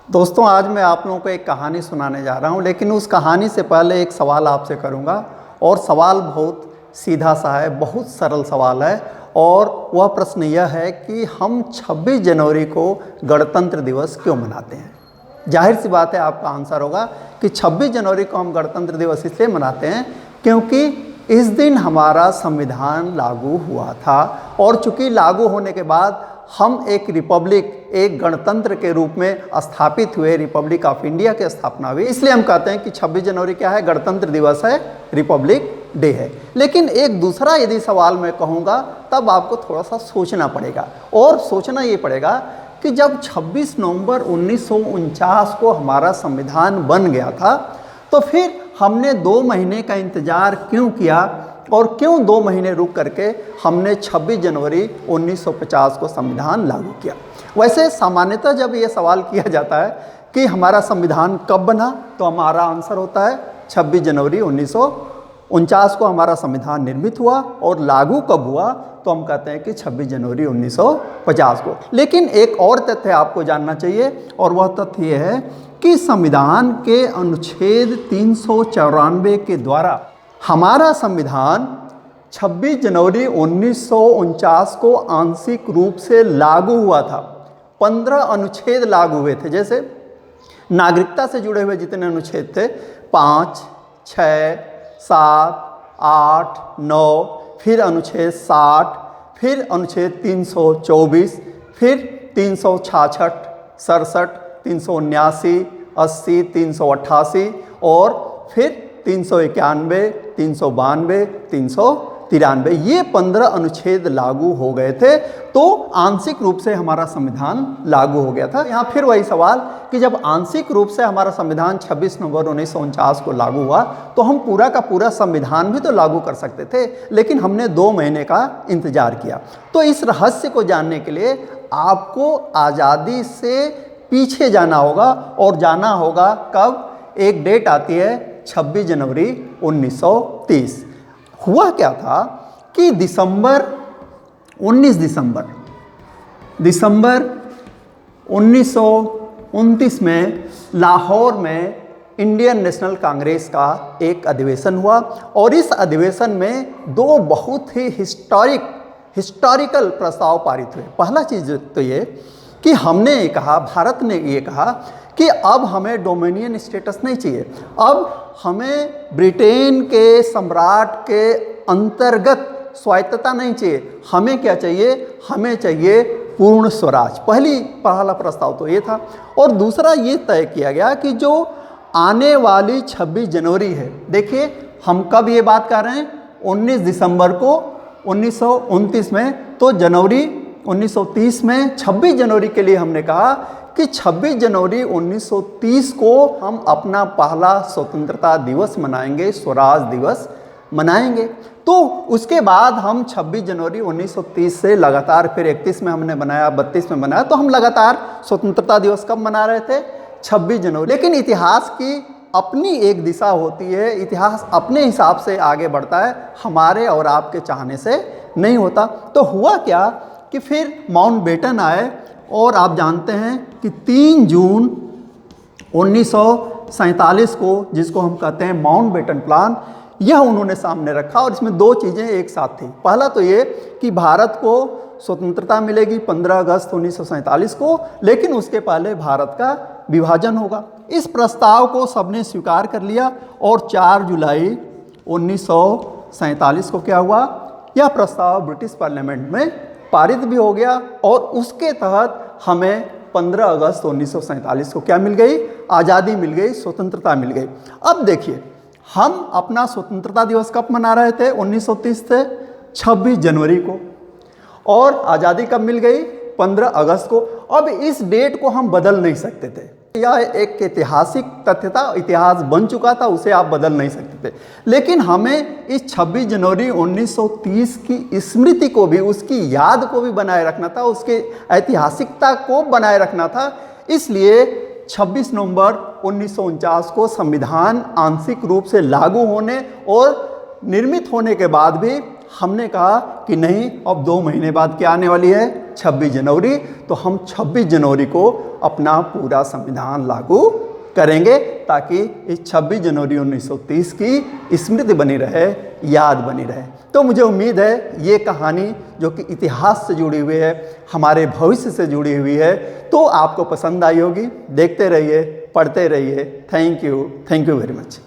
दोस्तों, आज मैं आप लोगों को एक कहानी सुनाने जा रहा हूँ, लेकिन उस कहानी से पहले एक सवाल आपसे करूँगा। और सवाल बहुत सीधा सा है, बहुत सरल सवाल है। और वह प्रश्न यह है कि हम 26 जनवरी को गणतंत्र दिवस क्यों मनाते हैं। जाहिर सी बात है, आपका आंसर होगा कि 26 जनवरी को हम गणतंत्र दिवस इसलिए मनाते हैं क्योंकि इस दिन हमारा संविधान लागू हुआ था। और चूँकि लागू होने के बाद हम एक रिपब्लिक, एक गणतंत्र के रूप में स्थापित हुए, रिपब्लिक ऑफ इंडिया की स्थापना हुई। इसलिए हम कहते हैं कि 26 जनवरी क्या है, गणतंत्र दिवस है, रिपब्लिक डे है। लेकिन एक दूसरा यदि सवाल मैं कहूँगा तब आपको थोड़ा सा सोचना पड़ेगा। और सोचना ये पड़ेगा कि जब 26 नवंबर 1949 को हमारा संविधान बन गया था तो फिर हमने 2 महीने का इंतज़ार क्यों किया और क्यों 2 महीने रुक करके हमने 26 जनवरी 1950 को संविधान लागू किया। वैसे सामान्यतः जब ये सवाल किया जाता है कि हमारा संविधान कब बना, तो हमारा आंसर होता है 26 जनवरी 1949 को हमारा संविधान निर्मित हुआ। और लागू कब हुआ, तो हम कहते हैं कि 26 जनवरी 1950 को। लेकिन एक और तथ्य आपको जानना चाहिए, और वह तथ्य ये है कि संविधान के अनुच्छेद 394 के द्वारा हमारा संविधान 26 जनवरी 1949 को आंशिक रूप से लागू हुआ था। 15 अनुच्छेद लागू हुए थे, जैसे नागरिकता से जुड़े हुए जितने अनुच्छेद थे 5, 6, 7, 8, 9, फिर अनुच्छेद 60, फिर अनुच्छेद 324, फिर 366, 67, 379, 80, 388 और फिर 391, 392, 393, ये 15 अनुच्छेद लागू हो गए थे। तो आंशिक रूप से हमारा संविधान लागू हो गया था। यहाँ फिर वही सवाल कि जब आंशिक रूप से हमारा संविधान 26 नवंबर 1949 को लागू हुआ तो हम पूरा का पूरा संविधान भी तो लागू कर सकते थे, लेकिन हमने 2 महीने का इंतजार किया। तो इस रहस्य को जानने के लिए आपको आज़ादी से पीछे जाना होगा, और जाना होगा कब। एक डेट आती है 26 जनवरी 1930। हुआ क्या था कि 19 दिसंबर 1929 में लाहौर में इंडियन नेशनल कांग्रेस का एक अधिवेशन हुआ। और इस अधिवेशन में 2 बहुत ही हिस्टोरिकल प्रस्ताव पारित हुए। पहला चीज़ तो ये कि हमने ये कहा, भारत ने ये कहा कि अब हमें डोमिनियन स्टेटस नहीं चाहिए, अब हमें ब्रिटेन के सम्राट के अंतर्गत स्वायत्तता नहीं चाहिए। हमें क्या चाहिए, हमें चाहिए पूर्ण स्वराज। पहला प्रस्ताव तो ये था। और दूसरा ये तय किया गया कि जो आने वाली 26 जनवरी है, देखिए हम कब ये बात कर रहे हैं, 19 दिसंबर को 1929 में, तो जनवरी 1930 में 26 जनवरी के लिए हमने कहा कि 26 जनवरी 1930 को हम अपना पहला स्वतंत्रता दिवस मनाएंगे, स्वराज दिवस मनाएंगे। तो उसके बाद हम 26 जनवरी 1930 से लगातार फिर 31 में हमने बनाया, 32 में बनाया, तो हम लगातार स्वतंत्रता दिवस कब मना रहे थे, 26 जनवरी। लेकिन इतिहास की अपनी एक दिशा होती है, इतिहास अपने हिसाब से आगे बढ़ता है, हमारे और आपके चाहने से नहीं होता। तो हुआ क्या कि फिर माउंटबेटन आए, और आप जानते हैं कि 3 जून 1947 को, जिसको हम कहते हैं माउंटबेटन प्लान, यह उन्होंने सामने रखा। और इसमें 2 चीज़ें एक साथ थी। पहला तो ये कि भारत को स्वतंत्रता मिलेगी 15 अगस्त 1947 को, लेकिन उसके पहले भारत का विभाजन होगा। इस प्रस्ताव को सबने स्वीकार कर लिया। और 4 जुलाई 1947 को क्या हुआ, यह प्रस्ताव ब्रिटिश पार्लियामेंट में पारित भी हो गया। और उसके तहत हमें 15 अगस्त 1947 को क्या मिल गई, आज़ादी मिल गई, स्वतंत्रता मिल गई। अब देखिए, हम अपना स्वतंत्रता दिवस कब मना रहे थे 1930 से, 26 जनवरी को, और आज़ादी कब मिल गई, 15 अगस्त को। अब इस डेट को हम बदल नहीं सकते थे, यह एक ऐतिहासिक तथ्य था, इतिहास बन चुका था, उसे आप बदल नहीं सकते थे। लेकिन हमें इस 26 जनवरी 1930 की स्मृति को भी, उसकी याद को भी बनाए रखना था, उसके ऐतिहासिकता को बनाए रखना था। इसलिए 26 नवंबर 1949 को संविधान आंशिक रूप से लागू होने और निर्मित होने के बाद भी हमने कहा कि नहीं, अब 2 महीने बाद क्या आने वाली है, 26 जनवरी, तो हम 26 जनवरी को अपना पूरा संविधान लागू करेंगे ताकि इस 26 जनवरी 1930 की स्मृति बनी रहे, याद बनी रहे। तो मुझे उम्मीद है ये कहानी जो कि इतिहास से जुड़ी हुई है, हमारे भविष्य से जुड़ी हुई है, तो आपको पसंद आई होगी। देखते रहिए, पढ़ते रहिए। Thank you very much.